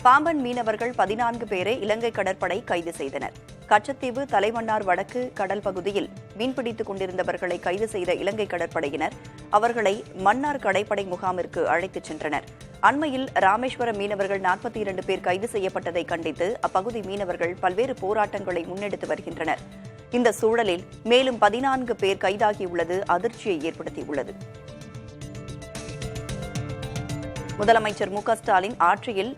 பாம்பன் மீனவர்கள் 14 பேரை இலங்கை கடற்படை கைது செய்தனர். கச்சத்தீவு தலைமன்னார் வடக்கு கடல் பகுதியில் மீன்பிடித்துக் கொண்டிருந்தவர்களை கைது செய்த இலங்கை கடற்படையினர் அவர்களை மன்னார் கடற்படை முகாமிற்கு அழைத்துச் சென்றனர். அண்மையில் ராமேஸ்வரம் மீனவர்கள் 42 பேர் கைது செய்யப்பட்டதை கண்டித்து அப்பகுதி மீனவர்கள் பல்வேறு போராட்டங்களை முன்னெடுத்து வருகின்றனர். இந்த சூழலில் மேலும் 14 பேர் கைதாகியுள்ளது அதிர்ச்சியை ஏற்படுத்தியுள்ளது. முதலமைச்சர் மு.க.ஸ்டாலின் ஆட்சியில்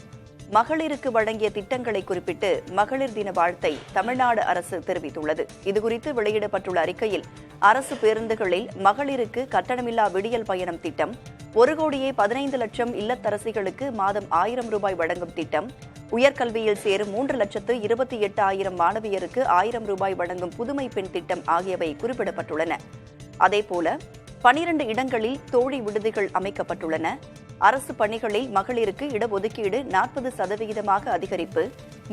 மகளிருக்கு வழங்கிய திட்டங்களை குறிப்பிட்டு மகளிர் தின வாழ்த்தை தமிழ்நாடு அரசு தெரிவித்துள்ளது. இதுகுறித்து வெளியிடப்பட்டுள்ள அறிக்கையில் அரசு பேருந்துகளில் மகளிருக்கு கட்டணமில்லா விடியல் பயணம் திட்டம், 1,15,00,000 இல்லத்தரசிகளுக்கு மாதம் 1,000 ரூபாய் வழங்கும் திட்டம், உயர்கல்வியில் சேரும் 3,28,000 மாணவியருக்கு 1,000 ரூபாய் வழங்கும் புதுமை பெண் திட்டம் ஆகியவை குறிப்பிடப்பட்டுள்ளன. அதேபோல 12 இடங்களில் தோழி விடுதிகள் அமைக்கப்பட்டுள்ளன. அரசு பணிகளில் மகளிருக்கு இடஒதுக்கீடு 40% அதிகரிப்பு,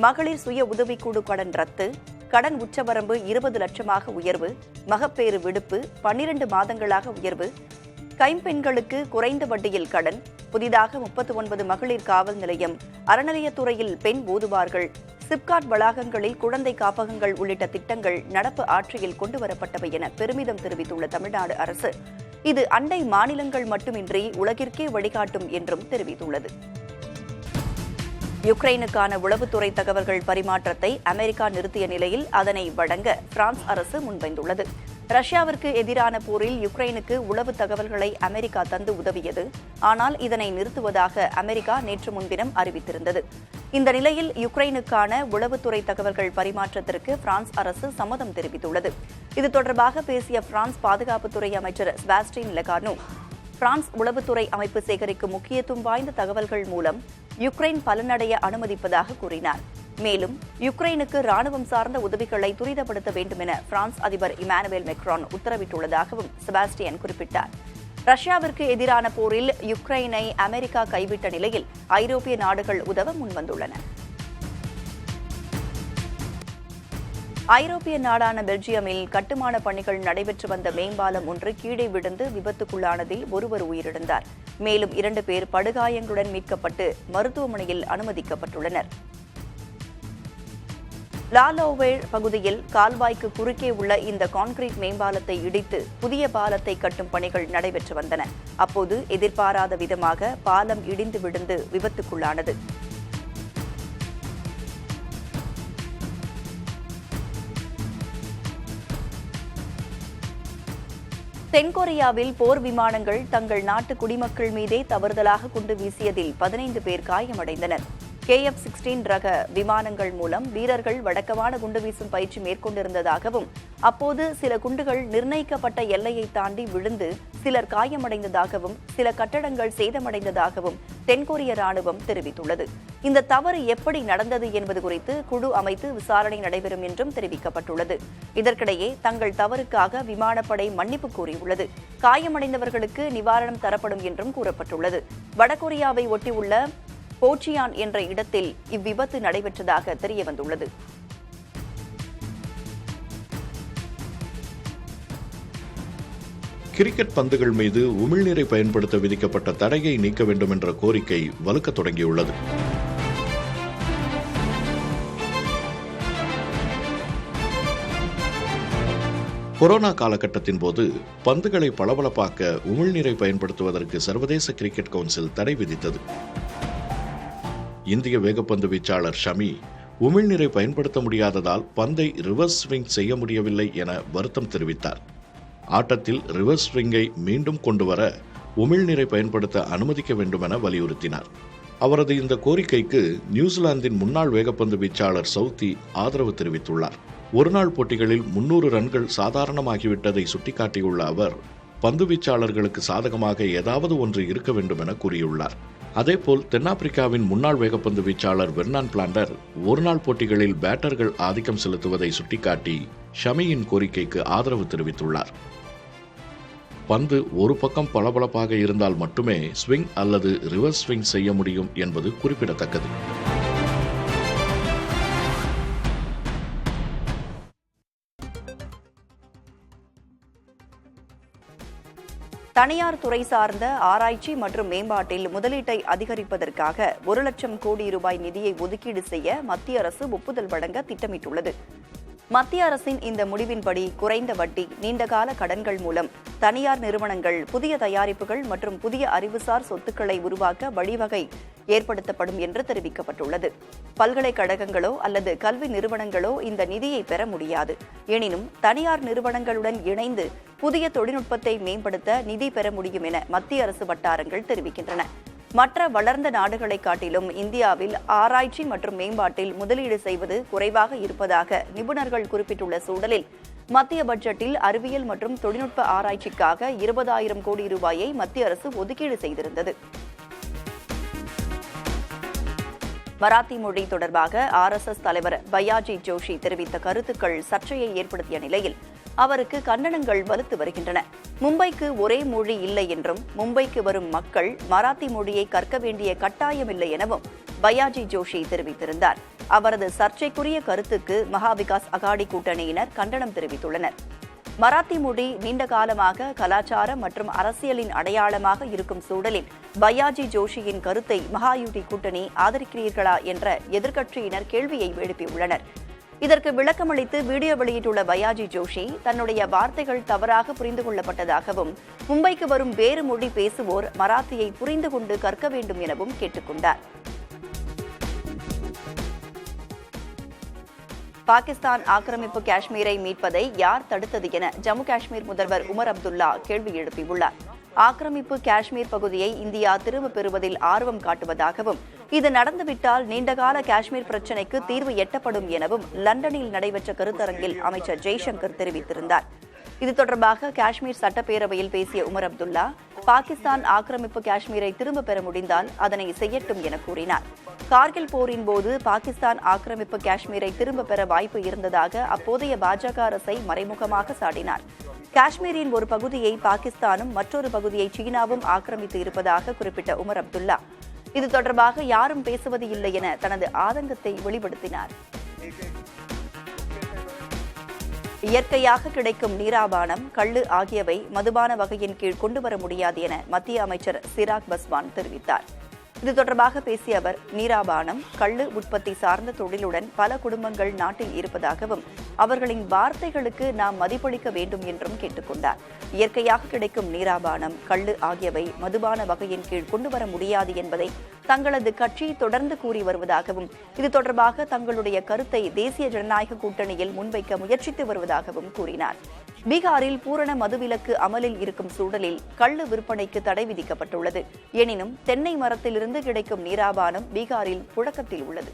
மகளிர் சுய உதவிக்குழு கடன் ரத்து, கடன் உச்சவரம்பு 20 லட்சமாக உயர்வு, மகப்பேறு விடுப்பு 12 மாதங்களாக உயர்வு, கைம்பெண்களுக்கு குறைந்த வட்டியில் கடன், புதிதாக 39 மகளிர் காவல் நிலையம், அறநிலையத்துறையில் பெண் ஓதுவார்கள், சிப்காட் வளாகங்களில் குழந்தை காப்பகங்கள் உள்ளிட்ட திட்டங்கள் நடப்பு ஆட்சியில் கொண்டுவரப்பட்டவை என பெருமிதம் தெரிவித்துள்ள தமிழ்நாடு அரசு இது அண்டை மாநிலங்கள் மட்டுமின்றி உலகிற்கே வழிகாட்டும் என்றும் தெரிவித்துள்ளது. யுக்ரைனுக்கான உளவுத்துறை தகவல்கள் பரிமாற்றத்தை அமெரிக்கா நிறுத்திய நிலையில் அதனை வழங்க பிரான்ஸ் அரசு முன்வந்துள்ளது. ரஷ்யாவிற்கு எதிரான போரில் யுக்ரைனுக்கு உளவு தகவல்களை அமெரிக்கா தந்து உதவியது. ஆனால் இதனை நிறுத்துவதாக அமெரிக்கா நேற்று முன்தினம் அறிவித்திருந்தது. இந்த நிலையில் யுக்ரைனுக்கான உளவுத்துறை தகவல்கள் பரிமாற்றத்திற்கு பிரான்ஸ் அரசு சம்மதம் தெரிவித்துள்ளது. இது தொடர்பாக பேசிய பிரான்ஸ் பாதுகாப்புத்துறை அமைச்சர் செபாஸ்டியன் லெகார்னோ, பிரான்ஸ் உளவுத்துறை அமைப்பு சேகரிக்கும் முக்கியத்துவம் வாய்ந்த தகவல்கள் மூலம் யுக்ரைன் பலனடைய அனுமதிப்பதாக கூறினார். மேலும் யுக்ரைனுக்கு ராணுவம் சார்ந்த உதவிகளை துரிதப்படுத்த வேண்டும் என பிரான்ஸ் அதிபர் இமானுவேல் மெக்ரான் உத்தரவிட்டுள்ளதாகவும் செபாஸ்டியன் குறிப்பிட்டார். ரஷ்யாவிற்கு எதிரான போரில் யுக்ரைனை அமெரிக்கா கைவிட்ட நிலையில் ஐரோப்பிய நாடுகள் உதவ முன்வந்துள்ளன. ஐரோப்பிய நாடான பெல்ஜியமில் கட்டுமான பணிகள் நடைபெற்று வந்த மேம்பாலம் ஒன்று கீழே விழுந்து விபத்துக்குள்ளானதில் ஒருவர் உயிரிழந்தார். மேலும் 2 பேர் படுகாயங்களுடன் மீட்கப்பட்டு மருத்துவமனையில் அனுமதிக்கப்பட்டுள்ளனர். லாலோவேர் பகுதியில் கால்வாய்க்கு குறுக்கே உள்ள இந்த கான்கிரீட் மேம்பாலத்தை இடித்து புதிய பாலத்தை கட்டும் பணிகள் நடைபெற்று வந்தன. அப்போது எதிர்பாராத விதமாக பாலம் இடிந்து விழுந்து விபத்துக்குள்ளானது. தென்கொரியாவில் போர் விமானங்கள் தங்கள் நாட்டு குடிமக்கள் மீதே தவறுதலாக குண்டு வீசியதில் 15 பேர் காயமடைந்தனர். KF-16 ரக விமானங்கள் மூலம் வீரர்கள் வழக்கமான குண்டு வீசும் பயிற்சி மேற்கொண்டிருந்ததாகவும் அப்போது சில குண்டுகள் நிர்ணயிக்கப்பட்ட எல்லையை தாண்டி விழுந்து சிலர் காயமடைந்ததாகவும் சில கட்டடங்கள் சேதமடைந்ததாகவும் தென்கொரிய ராணுவம் தெரிவித்துள்ளது. இந்த தவறு எப்படி நடந்தது என்பது குறித்து குழு அமைத்து விசாரணை நடைபெறும் என்றும் தெரிவிக்கப்பட்டுள்ளது. இதற்கிடையே தங்கள் தவறுக்காக விமானப்படை மன்னிப்பு கோரியுள்ளது. காயமடைந்தவர்களுக்கு நிவாரணம் தரப்படும் என்றும் கூறப்பட்டுள்ளது. வடகொரியாவை ஒட்டியுள்ள போச்சியான் என்ற இடத்தில் இவ்விபத்து நடைபெற்றதாக தெரியவந்துள்ளது. கிரிக்கெட் பந்துகள் மீது உமிழ்நீரை பயன்படுத்த விதிக்கப்பட்ட தடையை நீக்க வேண்டும் என்ற கோரிக்கை வலுக்கத் தொடங்கியுள்ளது. கொரோனா காலகட்டத்தின் போது பந்துகளை பளபளப்பாக்க உமிழ்நீரை பயன்படுத்துவதற்கு சர்வதேச கிரிக்கெட் கவுன்சில் தடை விதித்தது. இந்திய வேகப்பந்து வீச்சாளர் ஷமி உமிழ்நீரை பயன்படுத்த முடியாததால் பந்தை ரிவர்ஸ் ஸ்விங் செய்ய முடியவில்லை என வருத்தம் தெரிவித்தார். ஆட்டத்தில் ரிவர்ஸ் ஸ்விங்கை மீண்டும் கொண்டுவர உமிழ்நீரை பயன்படுத்த அனுமதிக்க வேண்டும் என வலியுறுத்தினார். அவரது இந்த கோரிக்கைக்கு நியூசிலாந்தின் முன்னாள் வேகப்பந்து வீச்சாளர் சவுத்தி ஆதரவு தெரிவித்துள்ளார். ஒருநாள் போட்டிகளில் 300 ரன்கள் சாதாரணமாகிவிட்டதை சுட்டிக்காட்டியுள்ள அவர் பந்து வீச்சாளர்களுக்கு சாதகமாக ஏதாவது ஒன்று இருக்க வேண்டும் என கூறியுள்ளார். அதேபோல் தென்னாப்பிரிக்காவின் முன்னாள் வேகப்பந்து வீச்சாளர் வெர்னான் பிளாண்டர் ஒருநாள் போட்டிகளில் பேட்டர்கள் ஆதிக்கம் செலுத்துவதை சுட்டிக்காட்டி ஷமியின் கோரிக்கைக்கு ஆதரவு தெரிவித்துள்ளார். பந்து ஒரு பக்கம் பளபளப்பாக இருந்தால் மட்டுமே ஸ்விங் அல்லது ரிவர்ஸ் ஸ்விங் செய்ய முடியும் என்பது குறிப்பிடத்தக்கது. தனியார் துறை சார்ந்த ஆராய்ச்சி மற்றும் மேம்பாட்டில் முதலீட்டை அதிகரிப்பதற்காக 1 லட்சம் கோடி ரூபாய் நிதியை ஒதுக்கீடு செய்ய மத்திய அரசு ஒப்புதல் வழங்க திட்டமிட்டுள்ளது. மத்திய அரசின் இந்த முடிவின்படி குறைந்த வட்டி, நீண்டகால கடன்கள் மூலம் தனியார் நிறுவனங்கள் புதிய தயாரிப்புகள் மற்றும் புதிய அறிவுசார் சொத்துக்களை உருவாக்க வழிவகை ஏற்படுத்தப்படும் என்று தெரிவிக்கப்பட்டுள்ளது. பல்கலைக்கழகங்களோ அல்லது கல்வி நிறுவனங்களோ இந்த நிதியை பெற முடியாது. எனினும் தனியார் நிறுவனங்களுடன் இணைந்து புதிய தொழில்நுட்பத்தை மேம்படுத்த நிதி பெற முடியும் என மத்திய அரசு வட்டாரங்கள் தெரிவிக்கின்றன. மற்ற வளர்ந்த நாடுகளை காட்டிலும் இந்தியாவில் ஆராய்ச்சி மற்றும் மேம்பாட்டில் முதலீடு செய்வது குறைவாக இருப்பதாக நிபுணர்கள் குறிப்பிட்டுள்ள சூழலில் மத்திய பட்ஜெட்டில் அறிவியல் மற்றும் தொழில்நுட்ப ஆராய்ச்சிக்காக 20,000 கோடி ரூபாயை மத்திய அரசு ஒதுக்கீடு செய்திருந்தது. மராத்தி மொழி தொடர்பாக RSS தலைவர் பையாஜி ஜோஷி தெரிவித்த கருத்துக்கள் சர்ச்சையை ஏற்படுத்திய நிலையில் அவருக்கு கண்டனங்கள் வலுத்து வருகின்றன. மும்பைக்கு ஒரே மொழி இல்லை என்றும் மும்பைக்கு வரும் மக்கள் மராத்தி மொழியை கற்க வேண்டிய கட்டாயமில்லை எனவும் பையாஜி ஜோஷி தெரிவித்திருந்தார். அவரது சர்ச்சைக்குரிய கருத்துக்கு மகாவிகாஸ் அகாடி கூட்டணியினர் கண்டனம் தெரிவித்துள்ளனர். மராத்தி மொழி நீண்ட காலமாக கலாச்சார மற்றும் அரசியலின் அடையாளமாக இருக்கும் சூழலில் பையாஜி ஜோஷியின் கருத்தை மகாயுதி கூட்டணி ஆதரிக்கிறீர்களா என்ற எதிர்க்கட்சியினர் கேள்வியை எழுப்பியுள்ளனர். இதற்கு விளக்கமளித்து வீடியோ வெளியிட்டுள்ள பையாஜி ஜோஷி தன்னுடைய வார்த்தைகள் தவறாக புரிந்து கொள்ளப்பட்டதாகவும் மும்பைக்கு வரும் வேறு மொழி பேசுவோர் மராத்தியை புரிந்து கொண்டு கற்க வேண்டும் எனவும் கேட்டுக்கொண்டார். பாகிஸ்தான் ஆக்கிரமிப்பு காஷ்மீரை மீட்பதை யார் தடுத்தது என ஜம்மு காஷ்மீர் முதல்வர் உமர் அப்துல்லா கேள்வி எழுப்பியுள்ளார். ஆக்கிரமிப்பு காஷ்மீர் பகுதியை இந்தியா திரும்பப் பெறுவதில் ஆர்வம் காட்டுவதாகவும் இது நடந்துவிட்டால் நீண்டகால காஷ்மீர் பிரச்சினைக்கு தீர்வு எட்டப்படும் எனவும் லண்டனில் நடைபெற்ற கருத்தரங்கில் அமைச்சர் ஜெய்சங்கர் தெரிவித்திருந்தார். இது தொடர்பாக காஷ்மீர் சட்டப்பேரவையில் பேசிய உமர் அப்துல்லா பாகிஸ்தான் ஆக்கிரமிப்பு காஷ்மீரை திரும்பப் பெற முடிந்தால் அதனை செய்யட்டும் என கூறினார். கார்கில் போரின் போது பாகிஸ்தான் ஆக்கிரமிப்பு காஷ்மீரை திரும்பப் பெற வாய்ப்பு இருந்ததாக அப்போதைய பாஜக அரசை மறைமுகமாக சாடினார். காஷ்மீரின் ஒரு பகுதியை பாகிஸ்தானும் மற்றொரு பகுதியை சீனாவும் ஆக்கிரமித்து இருப்பதாக குறிப்பிட்ட உமர் அப்துல்லா இது தொடர்பாக யாரும் பேசுவது இல்லை என தனது ஆதங்கத்தை வெளிப்படுத்தினார். இயற்கையாக கிடைக்கும் நீராபானம், கள்ளு ஆகியவை மதுபான வகையின் கீழ் கொண்டுவர முடியாது என மத்திய அமைச்சர் சிராக் பஸ்வான் தெரிவித்தார். இது தொடர்பாக பேசிய அவர் நீராபானம், கள்ளு உற்பத்தி சார்ந்த தொழிலுடன் பல குடும்பங்கள் நாட்டில் இருப்பதாகவும் அவர்களின் வார்த்தைகளுக்கு நாம் மதிப்பளிக்க வேண்டும் என்றும் கேட்டுக்கொண்டார். இயற்கையாக கிடைக்கும் நீராபானம், கள்ளு ஆகியவை மதுபான வகையின் கீழ் கொண்டுவர முடியாது என்பதை தங்களது கட்சி தொடர்ந்து கூறி வருவதாகவும் இது தொடர்பாக தங்களுடைய கருத்தை தேசிய ஜனநாயக கூட்டணியில் முன்வைக்க முயற்சித்து வருவதாகவும் கூறினார். பீகாரில் பூரண மதுவிலக்கு அமலில் இருக்கும் சூழலில் கள்ளு விற்பனைக்கு தடை விதிக்கப்பட்டுள்ளது. எனினும் தென்னை மரத்திலிருந்து கிடைக்கும் நீராபானம் பீகாரில் புழக்கத்தில் உள்ளது.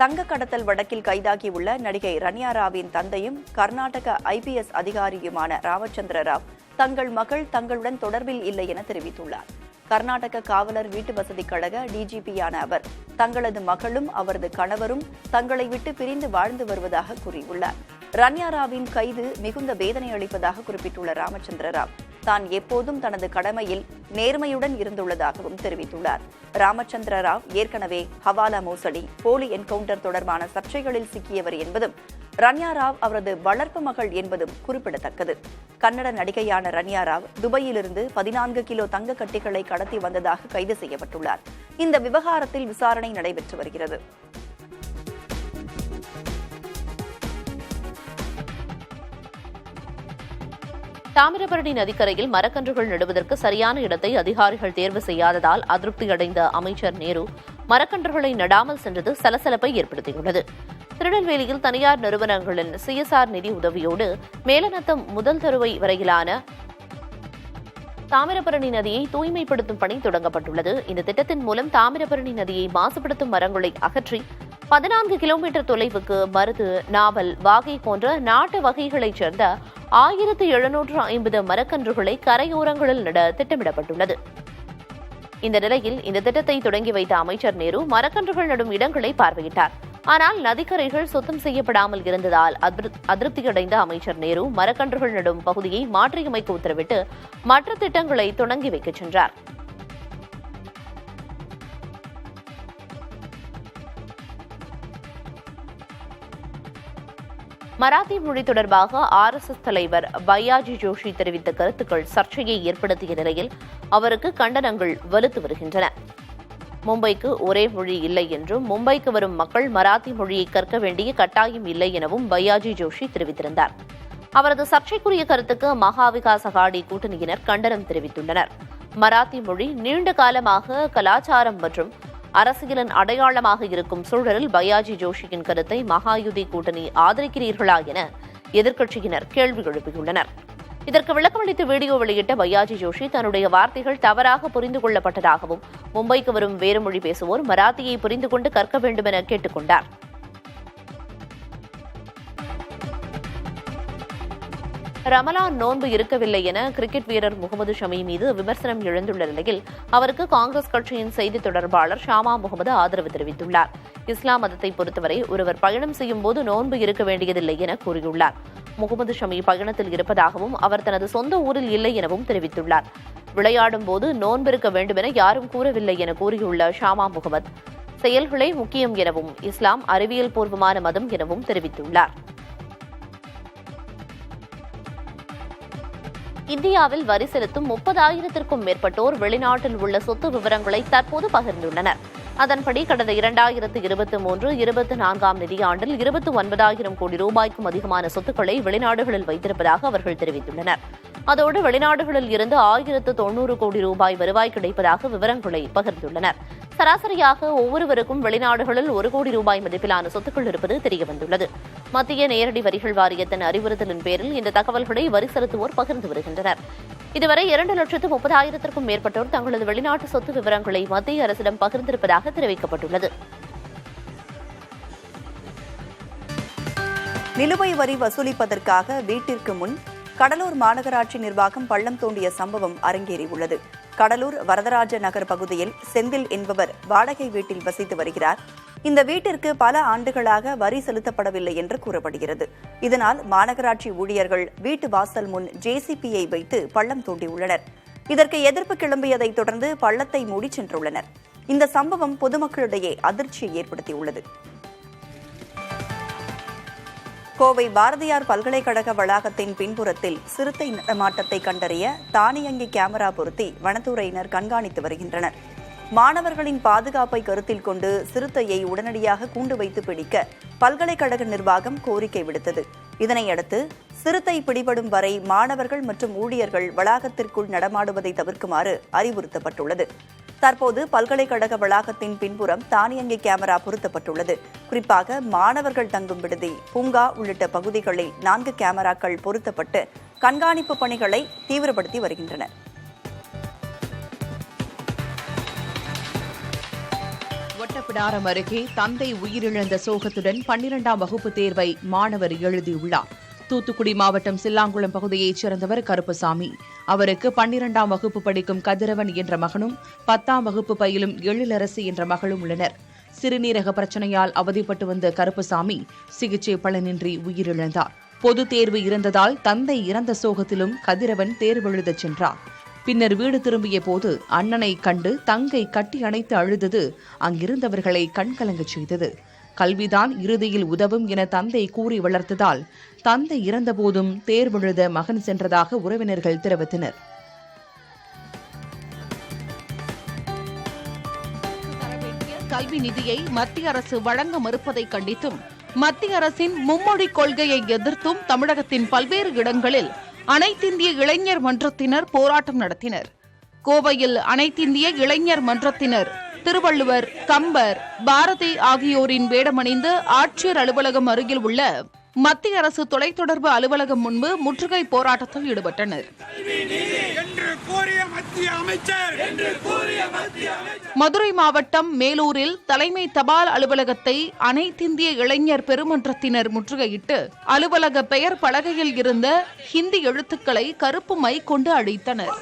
தங்க கடத்தல் வழக்கில் கைதாகியுள்ள நடிகை ரன்யா ராவின் தந்தையும் கர்நாடக IPS அதிகாரியுமான ராமச்சந்திர ராவ் தங்கள் மகள் தங்களுடன் தொடர்பில் இல்லை என தெரிவித்துள்ளார். கர்நாடக காவலர் வீட்டு வசதி கழக DGP-யான அவர் தங்களது மகளும் அவரது கணவரும் தங்களை விட்டு பிரிந்து வாழ்ந்து வருவதாக கூறியுள்ளார். ரன்யா ராவின் கைது மிகுந்த வேதனை அளிப்பதாக குறிப்பிட்டுள்ள ராமச்சந்திர ராவ் தான் எப்போதும் தனது கடமையில் நேர்மையுடன் இருந்துள்ளதாகவும் தெரிவித்துள்ளார். ராமச்சந்திர ராவ் ஏற்கனவே ஹவாலா மோசடி, போலி என்கவுண்டர் தொடர்பான சர்ச்சைகளில் சிக்கியவர் என்பதும் ரன்யா ராவ் அவரது வளர்ப்பு மகள் என்பதும் குறிப்பிடத்தக்கது. கன்னட நடிகையான ரன்யா ராவ் துபாயிலிருந்து 14 கிலோ தங்க கட்டிகளை கடத்தி வந்ததாக கைது செய்யப்பட்டுள்ளார். இந்த விவகாரத்தில் விசாரணை நடைபெற்று வருகிறது. தாமிரபரணி நதிக்கரையில் மரக்கன்றுகள் நடுவதற்கு சரியான இடத்தை அதிகாரிகள் தேர்வு செய்யாததால் அதிருப்தியடைந்த அமைச்சர் நேரு மரக்கன்றுகளை நடாமல் சென்றது சலசலப்பை ஏற்படுத்தியுள்ளது. திருநெல்வேலியில் தனியார் நிறுவனங்களின் CSR நிதி உதவியோடு மேலநத்தம் முதல் தருவை வரையிலான தாமிரபரணி நதியை தூய்மைப்படுத்தும் பணி தொடங்கப்பட்டுள்ளது. இந்த திட்டத்தின் மூலம் தாமிரபரணி நதியை மாசுபடுத்தும் மரங்களை அகற்றி 14 கிலோமீட்டர் தொலைவுக்கு மருது, நாவல், வாகை போன்ற நாட்டு வகைகளைச் சேர்ந்த 1750 மரக்கன்றுகளை கரையோரங்களில் நட திட்டமிடப்பட்டுள்ளது. இந்த நிலையில் இந்த திட்டத்தை தொடங்கி வைத்த அமைச்சர் நேரு மரக்கன்றுகள் நடும் இடங்களை பார்வையிட்டார். ஆனால் நதிக்கரைகள் சுத்தம் செய்யப்படாமல் இருந்ததால் அதிருப்தியடைந்த அமைச்சர் நேரு மரக்கன்றுகள் நடும் பகுதியை மாற்றியமைக்க உத்தரவிட்டு மற்ற திட்டங்களை தொடங்கி வைக்கச் சென்றார். மராத்தி மொழி தொடர்பாக RSS தலைவர் பையாஜி ஜோஷி தெரிவித்த கருத்துக்கள் சர்ச்சையை ஏற்படுத்திய நிலையில் அவருக்கு கண்டனங்கள் வலுத்து வருகின்றன. மும்பைக்கு ஒரே மொழி இல்லை என்றும் மும்பைக்கு வரும் மக்கள் மராத்தி மொழியை கற்க வேண்டிய கட்டாயம் இல்லை எனவும் பையாஜி ஜோஷி தெரிவித்திருந்தார். அவரது சர்ச்சைக்குரிய கருத்துக்கு மகாவிகாஸ் அகாடி கூட்டணியினர் கண்டனம் தெரிவித்துள்ளனர். மராத்தி மொழி நீண்ட காலமாக கலாச்சாரம் மற்றும் அரசியலின் அடையாளமாக இருக்கும் சூழலில் பையாஜி ஜோஷியின் கருத்தை மகாயுதி கூட்டணி ஆதரிக்கிறீர்களா என எதிர்க்கட்சியினர் கேள்வி எழுப்பியுள்ளனர். இதற்கு விளக்கமளித்து வீடியோ வெளியிட்ட பையாஜி ஜோஷி தன்னுடைய வார்த்தைகள் தவறாக புரிந்து கொள்ளப்பட்டதாகவும் மும்பைக்கு வரும் வேறு மொழி பேசுவோர் மராத்தியை புரிந்து கொண்டு கற்க வேண்டும் என கேட்டுக் கொண்டார். ரமலான் நோன்பு இருக்கவில்லை என கிரிக்கெட் வீரர் முகமது ஷமி மீது விமர்சனம் எழுந்துள்ள நிலையில் அவருக்கு காங்கிரஸ் கட்சியின் செய்தி தொடர்பாளர் ஷாமா முகமது ஆதரவு தெரிவித்துள்ளார். இஸ்லாம் மதத்தை பொறுத்தவரை ஒருவர் பயணம் செய்யும் போது நோன்பு இருக்க வேண்டியதில்லை என கூறியுள்ளார். முகமது ஷமி பயணத்தில் இருப்பதாகவும் அவர் தனது சொந்த ஊரில் இல்லை எனவும் தெரிவித்துள்ளார். விளையாடும் போது நோன்பிருக்க வேண்டும் என யாரும் கூறவில்லை என கூறியுள்ள ஷாமா முகமது செயல்களே முக்கியம் எனவும் இஸ்லாம் அறிவியல் பூர்வமான மதம் எனவும் தெரிவித்துள்ளார். இந்தியாவில் வரி செலுத்தும் 30,000க்கும் மேற்பட்டோர் வெளிநாட்டில் உள்ள சொத்து விவரங்களை தற்போது பகிர்ந்துள்ளனர். அதன்படி கடந்த 2023-24 நிதியாண்டில் 29,000 கோடி ரூபாய்க்கும் அதிகமான சொத்துக்களை வெளிநாடுகளில் வைத்திருப்பதாக அவர்கள் தெரிவித்துள்ளனர். அதோடு வெளிநாடுகளில் இருந்து 1,090 கோடி ரூபாய் வருவாய் கிடைப்பதாக விவரங்களை பகிர்ந்துள்ளனர். சராசரியாக ஒவ்வொருவருக்கும் வெளிநாடுகளில் 1 கோடி ரூபாய் மதிப்பிலான சொத்துக்கள் இருப்பது தெரியவந்துள்ளது. மத்திய நேரடி வரிகள் வாரியத்தின் அறிவுறுத்தலின் பேரில் இந்த தகவல்களை வரி செலுத்துவோர் பகிர்ந்து வருகின்றனர். இதுவரை 2,30,000க்கும் மேற்பட்டோர் தங்களது வெளிநாட்டு சொத்து விவரங்களை மத்திய அரசிடம் பகிர்ந்திருப்பதாக தெரிவிக்கப்பட்டுள்ளது. நிலுவை வரி வசூலிப்பதற்காக வீட்டிற்கு முன் கடலூர் மாநகராட்சி நிர்வாகம் பள்ளம் தோண்டிய சம்பவம் அரங்கேறியுள்ளது. கடலூர் வரதராஜ நகர் பகுதியில் செந்தில் என்பவர் வாடகை வீட்டில் வசித்து வருகிறார். இந்த வீட்டிற்கு பல ஆண்டுகளாக வரி செலுத்தப்படவில்லை என்று கூறப்படுகிறது. இதனால் மாநகராட்சி ஊழியர்கள் வீட்டு வாசல் முன் JCBயை வைத்து பள்ளம் தோண்டியுள்ளனர். இதற்கு எதிர்ப்பு கிளம்பியதைத் தொடர்ந்து பள்ளத்தை மூடி சென்றுள்ளனர். இந்த சம்பவம் பொதுமக்களிடையே அதிர்ச்சியை ஏற்படுத்தியுள்ளது. கோவை பாரதியார் பல்கலைக்கழக வளாகத்தின் பின்புறத்தில் சிறுத்தை நடமாட்டத்தை கண்டறிய தானியங்கி கேமரா பொருத்தி வனத்துறையினர் கண்காணித்து வருகின்றனர். மாணவர்களின் பாதுகாப்பை கருத்தில் கொண்டு சிறுத்தையை உடனடியாக கூண்டு வைத்து பிடிக்க பல்கலைக்கழக நிர்வாகம் கோரிக்கை விடுத்தது. இதனையடுத்து சிறுத்தை பிடிபடும் வரை மாணவர்கள் மற்றும் ஊழியர்கள் வளாகத்திற்குள் நடமாடுவதை தவிர்க்குமாறு அறிவுறுத்தப்பட்டுள்ளது. தற்போது பல்கலைக்கழக வளாகத்தின் பின்புறம் தானியங்கி கேமரா பொருத்தப்பட்டுள்ளது. குறிப்பாக மாணவர்கள் தங்கும் விடுதி, பூங்கா உள்ளிட்ட பகுதிகளில் 4 கேமராக்கள் பொருத்தப்பட்டு கண்காணிப்பு பணிகளை தீவிரப்படுத்தி வருகின்றனர். ஒட்டப்பிடாரம் அருகே தந்தை உயிரிழந்த சோகத்துடன் 12ஆம் வகுப்பு தேர்வை மாணவர் எழுதியுள்ளார். தூத்துக்குடி மாவட்டம் சில்லாங்குளம் பகுதியைச் சேர்ந்தவர் கருப்பசாமி. அவருக்கு 12ஆம் வகுப்பு படிக்கும் கதிரவன் என்ற மகனும் 10ஆம் வகுப்பு பயிலும் எழிலரசி என்ற மகளும் உள்ளனர். சிறுநீரக பிரச்சனையால் அவதிப்பட்டு வந்த கருப்பசாமி சிகிச்சை பலனின்றி உயிரிழந்தார். பொதுத் தேர்வு இருந்ததால் தந்தை இறந்த சோகத்திலும் கதிரவன் தேர்வெழுதச் சென்றார். பின்னர் வீடு திரும்பிய போது அண்ணனை கண்டு தங்கை கட்டி அணைத்து அழுதது அங்கிருந்தவர்களை கண்கலங்கச் செய்தது. கல்விதான் இறுதியில் உதவும் என தந்தை கூறி வளர்த்ததால் தந்தை இறந்தபோதும் தேர்வெழுத மகன் சென்றதாக உறவினர்கள் தெரிவித்தனர். கல்வி நிதியை மத்திய அரசு வழங்க மறுப்பதை கண்டித்தும் மத்திய அரசின் மும்மொழி கொள்கையை எதிர்த்தும் தமிழகத்தின் பல்வேறு இடங்களில் அனைத்திந்திய இளைஞர் மன்றத்தினர் போராட்டம் நடத்தினர். கோவையில் அனைத்திந்திய இளைஞர் மன்றத்தினர் திருவள்ளுவர், கம்பர், பாரதி ஆகியோரின் வேடமணிந்து ஆட்சியர் அலுவலகம் அருகில் உள்ள மத்திய அரசு தொலைத்தொடர்பு அலுவலகம் முன்பு முற்றுகை போராட்டத்தில் ஈடுபட்டனர். மதுரை மாவட்டம் மேலூரில் தலைமை தபால் அலுவலகத்தை அனைத்திந்திய இளைஞர் பெருமன்றத்தினர் முற்றுகையிட்டு அலுவலக பெயர் பலகையில் இருந்த ஹிந்தி எழுத்துக்களை கருப்பு மை கொண்டு அழித்தனர்.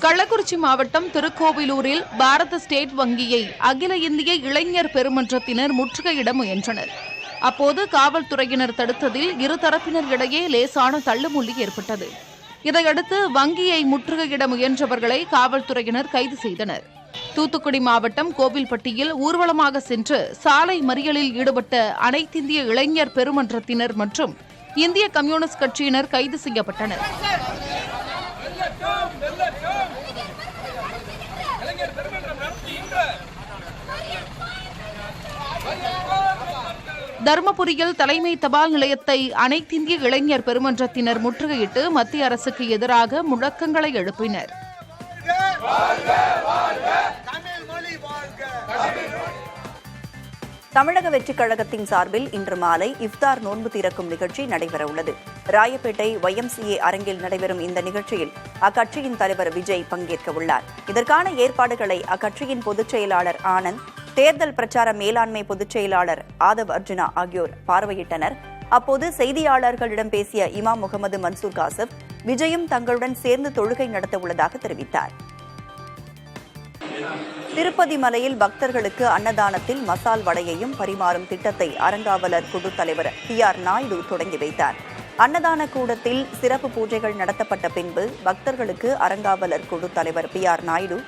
கள்ளக்குறிச்சி மாவட்டம் திருக்கோவிலூரில் பாரத ஸ்டேட் வங்கியை அகில இந்திய இளைஞர் பெருமன்றத்தினர் முற்றுகையிட முயன்றனர். அப்போது காவல்துறையினர் தடுத்ததில் இருதரப்பினர் இடையே லேசான தள்ளுமுள்ளி ஏற்பட்டது. இதையடுத்து வங்கியை முற்றுகையிட முயன்றவர்களை காவல்துறையினர் கைது செய்தனர். தூத்துக்குடி மாவட்டம் கோவில்பட்டியில் ஊர்வலமாக சென்று சாலை மறியலில் ஈடுபட்ட அனைத்திந்திய இளைஞர் பெருமன்றத்தினர் மற்றும் இந்திய கம்யூனிஸ்ட் கட்சியினர் கைது செய்யப்பட்டனர். தருமபுரியில் தலைமை தபால் நிலையத்தை அனைத்திந்திய இளைஞர் பெருமன்றத்தினர் முற்றுகையிட்டு மத்திய அரசுக்கு எதிராக முழக்கங்களை எழுப்பினர். தமிழக வெற்றிக் கழகத்தின் சார்பில் இன்று மாலை இஃப்தார் நோன்பு திறக்கும் நிகழ்ச்சி நடைபெறவுள்ளது. ராயப்பேட்டை YMCA அரங்கில் நடைபெறும் இந்த நிகழ்ச்சியில் அக்கட்சியின் தலைவர் விஜய் பங்கேற்க உள்ளார். இதற்கான ஏற்பாடுகளை அக்கட்சியின் பொதுச் செயலாளர் ஆனந்த், தேர்தல் பிரச்சார மேலாண்மை பொதுச் செயலாளர் ஆதவ் அர்ஜுனா ஆகியோர் பார்வையிட்டனர். அப்போது செய்தியாளர்களிடம் பேசிய இமாம் முகமது மன்சூர் காசிப், விஜயும் தங்களுடன் சேர்ந்து தொழுகை நடத்த உள்ளதாக தெரிவித்தார். திருப்பதி மலையில் பக்தர்களுக்கு அன்னதானத்தில் மசால் வடையையும் பரிமாறும் திட்டத்தை அறங்காவலர் குழு தலைவர் PR நாயுடு தொடங்கி வைத்தார். அன்னதான கூடத்தில் சிறப்பு பூஜைகள் நடத்தப்பட்ட பின்பு பக்தர்களுக்கு அறங்காவலர் குழு தலைவர் PR நாயுடு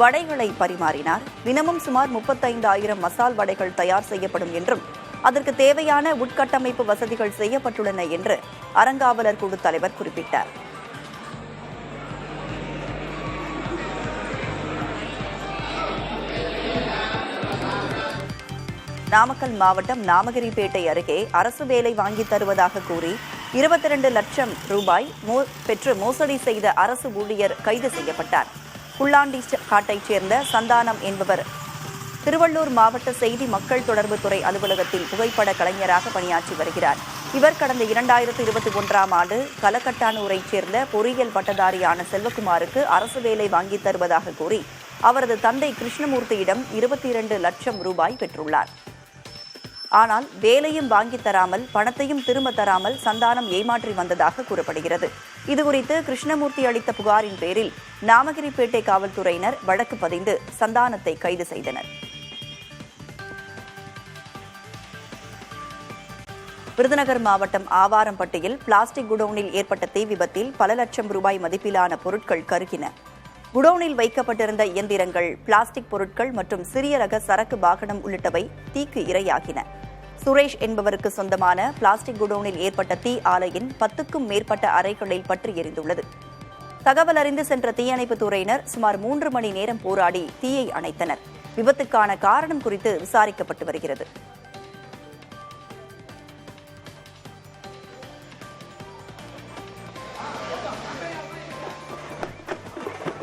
வடைகளை பரிமாறினார். தினமும் சுமார் 35,000 மசால் வடைகள் தயார் செய்யப்படும் என்றும் அதற்கு தேவையான உட்கட்டமைப்பு வசதிகள் செய்யப்பட்டுள்ளன என்று அறங்காவலர் குழு தலைவர் குறிப்பிட்டார். நாமக்கல் மாவட்டம் நாமகிரிப்பேட்டை அருகே அரசு வேலை வாங்கித் தருவதாக கூறி 22 லட்சம் ரூபாய் பெற்று மோசடி செய்த அரசு ஊழியர் கைது செய்யப்பட்டார். புல்லாண்டி காட்டைச் சேர்ந்த சந்தானம் என்பவர் திருவள்ளூர் மாவட்ட செய்தி மக்கள் தொடர்பு துறை அலுவலகத்தில் புகைப்பட கலைஞராக பணியாற்றி வருகிறார். இவர் கடந்த 2021ஆம் ஆண்டு கலக்கட்டானூரைச் சேர்ந்த பொறியியல் பட்டதாரியான செல்வகுமாருக்கு அரசு வேலை வாங்கித் தருவதாக கூறி அவரது தந்தை கிருஷ்ணமூர்த்தியிடம் 22 லட்சம் ரூபாய் பெற்றுள்ளார். ஆனால் வேலையும் வாங்கித் தராமல் பணத்தையும் திரும்ப தராமல் சந்தானம் ஏமாற்றி வந்ததாக கூறப்படுகிறது. இதுகுறித்து கிருஷ்ணமூர்த்தி அளித்த புகாரின் பேரில் நாமகிரிப்பேட்டை காவல்துறையினர் வழக்கு பதிந்து சந்தானத்தை கைது செய்தனர். விருதுநகர் மாவட்டம் ஆவாரம்பட்டியில் பிளாஸ்டிக் குடோனில் ஏற்பட்ட தீ விபத்தில் பல லட்சம் ரூபாய் மதிப்பிலான பொருட்கள் கருகின. குடோனில் வைக்கப்பட்டிருந்த இயந்திரங்கள், பிளாஸ்டிக் பொருட்கள் மற்றும் சிறிய ரக சரக்கு வாகனம் உள்ளிட்டவை தீக்கு இரையாகின. சுரேஷ் என்பவருக்கு சொந்தமான பிளாஸ்டிக் குடோனில் ஏற்பட்ட தீ ஆலையின் 10க்கும் மேற்பட்ட அறைகளில் பற்றி எரிந்துள்ளது. தகவல் அறிந்து சென்ற தீயணைப்புத் துறையினர் சுமார் 3 மணி நேரம் போராடி தீயை அணைத்தனர். விபத்துக்கான காரணம் குறித்து விசாரிக்கப்பட்டு வருகிறது.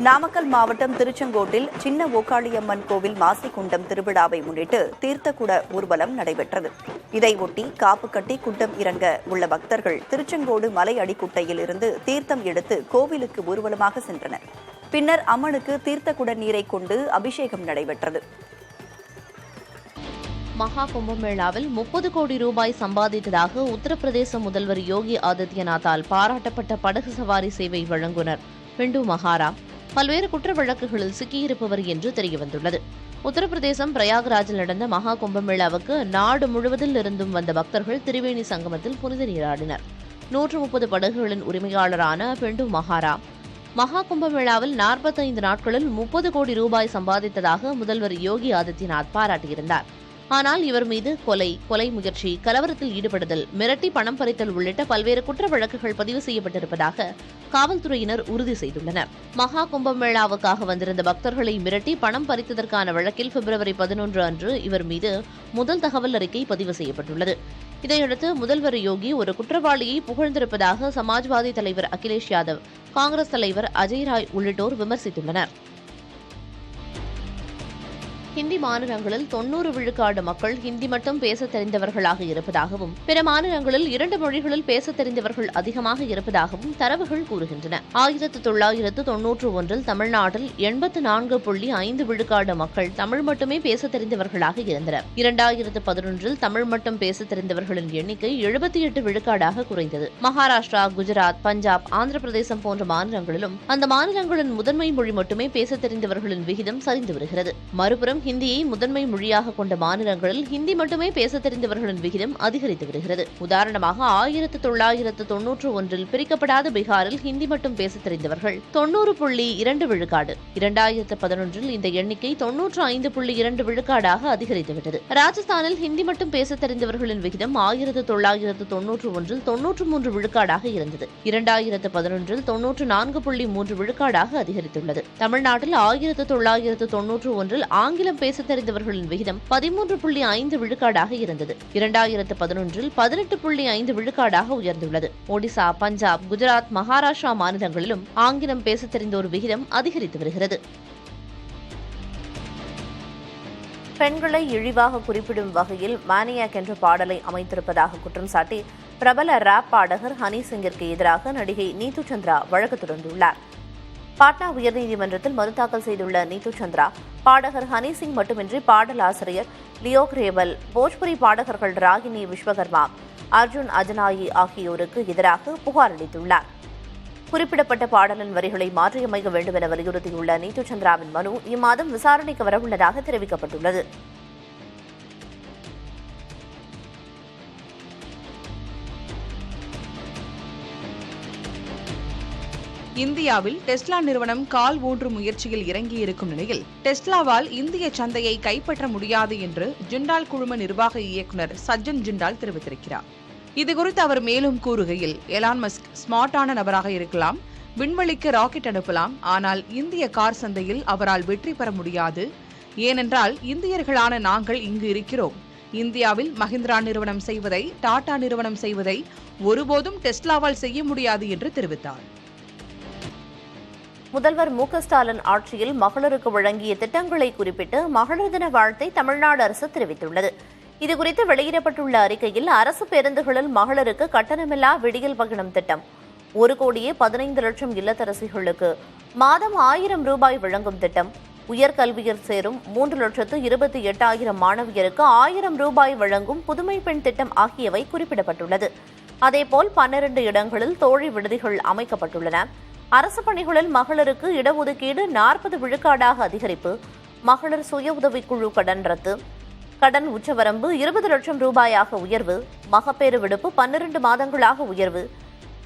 நாமக்கல் மாவட்டம் திருச்செங்கோட்டில் சின்ன ஓக்காளியம்மன் கோவில் மாசிக்குண்டம் திருவிழாவை முன்னிட்டு தீர்த்தக்குட ஊர்வலம் நடைபெற்றது. இதையொட்டி காப்பு கட்டி குண்டம் இறங்க உள்ள பக்தர்கள் திருச்செங்கோடு மலை அடிக்குட்டையில் இருந்து தீர்த்தம் எடுத்து கோவிலுக்கு ஊர்வலமாக சென்றனர். பின்னர் அம்மனுக்கு தீர்த்தக்குட நீரை கொண்டு அபிஷேகம் நடைபெற்றது. மகா கும்பமேளாவில் 30 கோடி ரூபாய் சம்பாதித்ததாக உத்தரப்பிரதேச முதல்வர் யோகி ஆதித்யநாத்தால் பாராட்டப்பட்ட படகு சவாரி சேவை வழங்குனர் பிண்டு மகாரா பல்வேறு குற்ற வழக்குகளில் சிக்கியிருப்பவர் என்று தெரியவந்துள்ளது. உத்தரப்பிரதேசம் பிரயாக்ராஜில் நடந்த மகா கும்பமேளாவுக்கு நாடு முழுவதில் இருந்தும் வந்த பக்தர்கள் திரிவேணி சங்கமத்தில் புனித நீராடினர். 130 படகுகளின் உரிமையாளரான பிண்டு மகாரா மகா கும்பமேளாவில் 45 நாட்களில் 30 கோடி ரூபாய் சம்பாதித்ததாக முதல்வர் யோகி ஆதித்யநாத் பாராட்டியிருந்தார். ஆனால் இவர் மீது கொலை முயற்சி, கலவரத்தில் ஈடுபடுதல், மிரட்டி பணம் பறித்தல் உள்ளிட்ட பல்வேறு குற்ற வழக்குகள் பதிவு செய்யப்பட்டிருப்பதாக காவல்துறையினர் உறுதி செய்துள்ளனர். மகா கும்பமேளாவுக்காக வந்திருந்த பக்தர்களை மிரட்டி பணம் பறித்ததற்கான வழக்கில் February 11 அன்று இவர் மீது முதல் தகவல் அறிக்கை பதிவு செய்யப்பட்டுள்ளது. இதையடுத்து முதல்வர் யோகி ஒரு குற்றவாளியை புகழ்ந்திருப்பதாக சமாஜ்வாதி தலைவர் அகிலேஷ் யாதவ், காங்கிரஸ் தலைவர் அஜய் ராய் உள்ளிட்டோர் விமர்சித்துள்ளனர். ஹிந்தி மாநிலங்களில் 90 விழுக்காடு மக்கள் ஹிந்தி மட்டும் பேச தெரிந்தவர்களாக இருப்பதாகவும் பிற மாநிலங்களில் 2 மொழிகளில் பேச தெரிந்தவர்கள் அதிகமாக இருப்பதாகவும் தரவுகள் கூறுகின்றன. 1991 தமிழ்நாட்டில் 84.5 விழுக்காடு மக்கள் தமிழ் மட்டுமே பேச தெரிந்தவர்களாக இருந்தனர். 2011 தமிழ் மட்டும் பேச தெரிந்தவர்களின் எண்ணிக்கை 78 விழுக்காடாக குறைந்தது. மகாராஷ்டிரா, குஜராத், பஞ்சாப், ஆந்திர பிரதேசம் போன்ற மாநிலங்களிலும் அந்த மாநிலங்களின் முதன்மை மொழி மட்டுமே பேச தெரிந்தவர்களின் விகிதம் சரிந்து வருகிறது. மறுபுறம் ஹிந்தியை முதன்மை மொழியாக கொண்ட மாநிலங்களில் ஹிந்தி மட்டுமே பேச தெரிந்தவர்களின் விகிதம் அதிகரித்து வருகிறது. உதாரணமாக 1991 பிரிக்கப்படாத பீகாரில் ஹிந்தி மட்டும் பேச தெரிந்தவர்கள் 90.2 விழுக்காடு. 2011 இந்த எண்ணிக்கை 95.2 விழுக்காடாக அதிகரித்துவிட்டது. ராஜஸ்தானில் ஹிந்தி மட்டும் பேச தெரிந்தவர்களின் விகிதம் 1991 93 விழுக்காடாக இருந்தது. 2011 94.3 விழுக்காடாக அதிகரித்துள்ளது. தமிழ்நாட்டில் 1991 ஆங்கிலம் பேச தெரிந்தவர்களின் விகிதம் 13.5 விழுக்காடாக இருந்தது. 2011 18.5 விழுக்காடாக உயர்ந்துள்ளது. ஒடிசா, பஞ்சாப், குஜராத், மகாராஷ்டிரா மாநிலங்களிலும் ஆங்கிலம் பேச தெரிந்தோர் விகிதம் அதிகரித்து வருகிறது. பெண்களை இழிவாக குறிப்பிடும் வகையில் மானியாக் என்ற பாடலை அமைத்திருப்பதாக குற்றம் சாட்டி பிரபல ராப் பாடகர் ஹனி சிங்கிற்கு எதிராக நடிகை நீது சந்திரா வழக்கு தொடர்ந்துள்ளார். பாட்னா உயர்நீதிமன்றத்தில் மனு தாக்கல் செய்துள்ள நீது சந்திரா, பாடகர் ஹனி சிங் மட்டுமின்றி பாடலாசிரியர் லியோக் ரேவல், போஜ்புரி பாடகர்கள் ராகினி விஸ்வகர்மா, அர்ஜுன் அஜனாயி ஆகியோருக்கு எதிராக புகார் அளித்துள்ளார். குறிப்பிடப்பட்ட பாடலின் வரிகளை மாற்றியமைக்க வேண்டும் என வலியுறுத்தியுள்ள நீது சந்திராவின் மனு இம்மாதம் விசாரணைக்கு வரவுள்ளதாக தெரிவிக்கப்பட்டுள்ளது. இந்தியாவில் டெஸ்லா நிறுவனம் கால் ஊன்றும் முயற்சியில் இறங்கியிருக்கும் நிலையில் டெஸ்லாவால் இந்திய சந்தையை கைப்பற்ற முடியாது என்று ஜிண்டால் குழும நிர்வாக இயக்குநர் சஜ்ஜன் ஜிண்டால் தெரிவித்திருக்கிறார். இதுகுறித்து அவர் மேலும் கூறுகையில், எலான் மஸ்க் ஸ்மார்ட்டான நபராக இருக்கலாம், விண்வெளிக்கு ராக்கெட் அனுப்பலாம், ஆனால் இந்திய கார் சந்தையில் அவரால் வெற்றி பெற முடியாது. ஏனென்றால் இந்தியர்களான நாங்கள் இங்கு இருக்கிறோம். இந்தியாவில் மஹிந்திரா நிறுவனம் செய்வதை டாடா நிறுவனம் செய்வதை ஒருபோதும் டெஸ்லாவால் செய்ய முடியாது என்று தெரிவித்தார். முதல்வர் மு க ஸ்டாலின் ஆட்சியில் மகளிருக்கு வழங்கிய திட்டங்களை குறிப்பிட்டு மகளிர் தின வாழ்த்தை தமிழ்நாடு அரசு தெரிவித்துள்ளது. இதுகுறித்து வெளியிடப்பட்டுள்ள அறிக்கையில், அரசு பேருந்துகளில் மகளிருக்கு கட்டணமில்லா விடியல் பயணம் திட்டம், 1,15,00,000 இல்லத்தரசிகளுக்கு மாதம் 1000 ரூபாய் வழங்கும் திட்டம், உயர்கல்வியில் சேரும் 3,28,000 மாணவியருக்கு 1000 ரூபாய் வழங்கும் புதுமை பெண் திட்டம் ஆகியவை குறிப்பிடப்பட்டுள்ளது. அதேபோல் 12 இடங்களில் தோழி விடுதிகள் அமைக்கப்பட்டுள்ளன. அரசு பணிகளில் மகளிருக்கு இடஒதுக்கீடு 40 விழுக்காடாக அதிகரிப்பு, மகளிர் சுய உதவிக்குழு கடன் ரத்து, கடன் உச்சவரம்பு 20 லட்சம் ரூபாயாக உயர்வு, மகப்பேறு விடுப்பு 12 மாதங்களாக உயர்வு,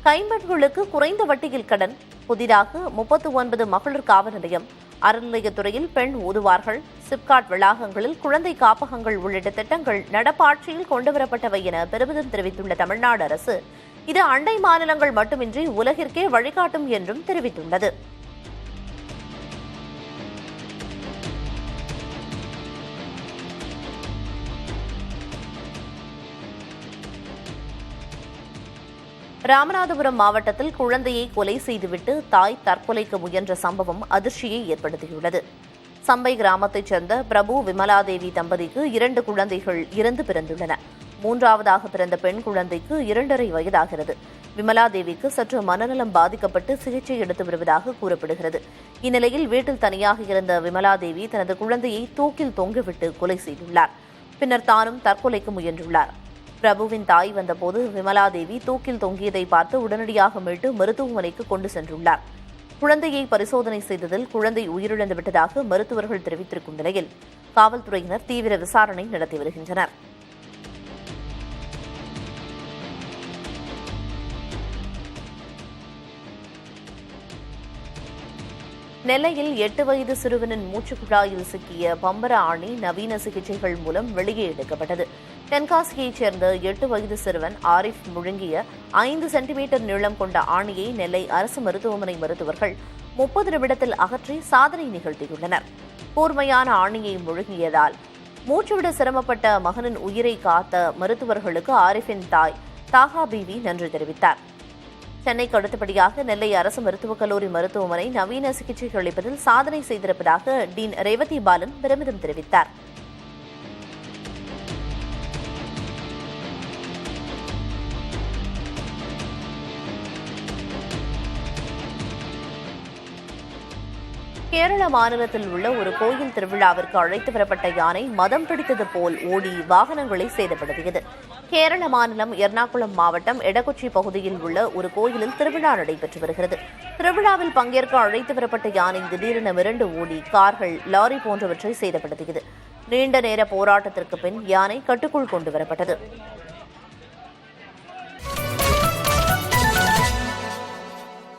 கைம்பெண்களுக்கு குறைந்த வட்டியில் கடன், புதிதாக 39 மகளிர் காவல் நிலையம், அறநிலையத்துறையில் பெண் ஊதுவார்கள், சிப்காட் வளாகங்களில் குழந்தை காப்பகங்கள் உள்ளிட்ட திட்டங்கள் நடப்பாட்சியில் கொண்டுவரப்பட்டவை என பெருமிதம் தெரிவித்துள்ள தமிழ்நாடு அரசு, இது அண்டை மாநிலங்கள் மட்டுமின்றி உலகிற்கே வழிகாட்டும் என்றும் தெரிவித்துள்ளது. ராமநாதபுரம் மாவட்டத்தில் குழந்தையை கொலை செய்துவிட்டு தாய் தற்கொலைக்கு முயன்ற சம்பவம் அதிர்ச்சியை ஏற்படுத்தியுள்ளது. சம்பை கிராமத்தைச் சேர்ந்த பிரபு விமலாதேவி தம்பதிக்கு 2 குழந்தைகள் இறந்து பிறந்துள்ளன. 3வது பிறந்த பெண் குழந்தைக்கு 2.5 வயதாகிறது. விமலாதேவிக்கு சற்று மனநலம் பாதிக்கப்பட்டு சிகிச்சை எடுத்து வருவதாக கூறப்படுகிறது. இந்நிலையில் வீட்டில் தனியாக இருந்த விமலாதேவி தனது குழந்தையை தூக்கில் தொங்கிவிட்டு கொலை செய்துள்ளார். பின்னர் தானும் தற்கொலைக்கு முயன்றுள்ளார். பிரபுவின் தாய் வந்தபோது விமலாதேவி தூக்கில் தொங்கியதை பார்த்து உடனடியாக மீட்டு மருத்துவமனைக்கு கொண்டு சென்றுள்ளார். குழந்தையை பரிசோதனை செய்ததில் குழந்தை உயிரிழந்து விட்டதாக மருத்துவர்கள் தெரிவித்திருக்கும் நிலையில் காவல்துறையினர் தீவிர விசாரணை நடத்தி வருகின்றனர். நெல்லையில் 8 வயது சிறுவனின் மூச்சுக்குழாயில் சிக்கிய பம்பர ஆணி நவீன சிகிச்சைகள் மூலம் வெளியே எடுக்கப்பட்டது. தென்காசியைச் சேர்ந்த 8 வயது சிறுவன் ஆரிஃப் முழுங்கிய 5 சென்டிமீட்டர் நீளம் கொண்ட ஆணியை நெல்லை அரசு மருத்துவமனை மருத்துவர்கள் 30 நிமிடத்தில் அகற்றி சாதனை நிகழ்த்தியுள்ளனர். கூர்மையான ஆணியை முழுங்கியதால் மூச்சுவிட சிரமப்பட்ட மகனின் உயிரை காத்த மருத்துவர்களுக்கு ஆரிஃபின் தாய் தாகா பீவி நன்றி தெரிவித்தார். சென்னைக்கு அடுத்தபடியாக நெல்லை அரசு மருத்துவக் கல்லூரி மருத்துவமனை நவீன சிகிச்சை அளிப்பதில் சாதனை செய்திருப்பதாக டீன் ரேவதி பாலன் பெருமிதம் தெரிவித்தார். கேரள மாநிலத்தில் உள்ள ஒரு கோயில் திருவிழாவிற்கு அழைத்து வரப்பட்ட யானை மதம் பிடித்தது போல் ஓடி வாகனங்களை சேதப்படுத்தியது. கேரள மாநிலம் எர்ணாகுளம் மாவட்டம் எடகொச்சி பகுதியில் உள்ள ஒரு கோயிலில் திருவிழா நடைபெற்று வருகிறது. திருவிழாவில் பங்கேற்க அழைத்து வரப்பட்ட யானை திடீரென மிரண்டு ஓடி கார்கள், லாரி போன்றவற்றை சேதப்படுத்தியது. நீண்ட நேர போராட்டத்திற்கு பின் யானை கட்டுக்குள் கொண்டு வரப்பட்டது.